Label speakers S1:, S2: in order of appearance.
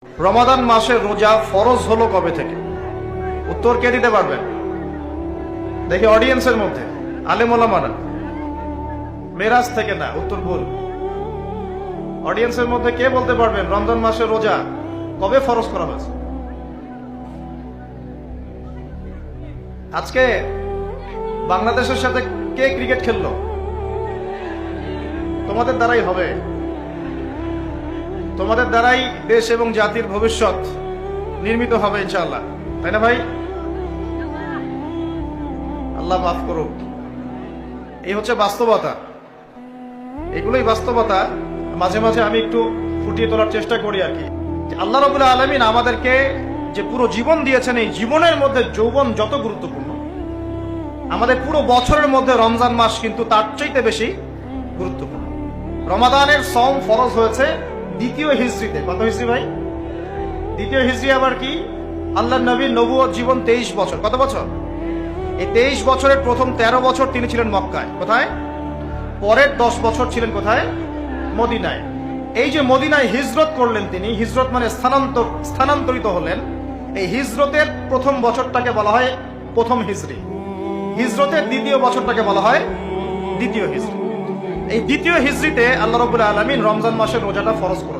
S1: রমাদান মাসের রোজা ফরজ হলো কবে থেকে? উত্তর কে দিতে পারবেন? দেখি অডিয়েন্সের মধ্যে আলেম ওলামারা। মেরাজ থেকে না, উত্তর ভুল। অডিয়েন্সের মধ্যে কে বলতে পারবেন রমজান মাসের রোজা কবে ফরজ করা হয়েছে? আজকে বাংলাদেশের সাথে কে ক্রিকেট খেললো? তোমাদের দ্বারাই হবে, তোমাদের দ্বারাই দেশ এবং জাতির ভবিষ্যৎ নির্মিত হবে ইনশাআল্লাহ, তাই না ভাই? আল্লাহ মাফ করুক। এই হচ্ছে বাস্তবতা, এগুলোই বাস্তবতা। মাঝে মাঝে আমি একটু ফুটিয়ে তোলার চেষ্টা করি আর কি। আল্লাহ রাব্বুল আলামিন আমাদেরকে যে পুরো জীবন দিয়েছেন, এই জীবনের মধ্যে যৌবন যত গুরুত্বপূর্ণ, আমাদের পুরো বছরের মধ্যে রমজান মাস কিন্তু তার চাইতে বেশি গুরুত্বপূর্ণ। রমাদানের সওম ফরজ হয়েছে দ্বিতীয় হিজরিতে। কত হিজরি ভাই? দ্বিতীয় হিজরি আবার কি? আল্লাহর নবীর নবুয়ত জীবন 23 বছর। কত বছর? এই 23 বছরের প্রথম 13 বছর তিনি ছিলেন মক্কায়। কোথায়? পরের 10 বছর ছিলেন কোথায়? মদিনায়। এই যে মদিনায় হিজরত করলেন তিনি, হিজরত মানে স্থানান্তরিত হলেন। এই হিজরতের প্রথম বছরটাকে বলা হয় প্রথম হিজরি, হিজরতের দ্বিতীয় বছরটাকে বলা হয় দ্বিতীয় হিজরি। এই দ্বিতীয় হিজরিতে আল্লাহ রাব্বুল আলামিন রমজান মাসের রোজাটা ফরজ করেন।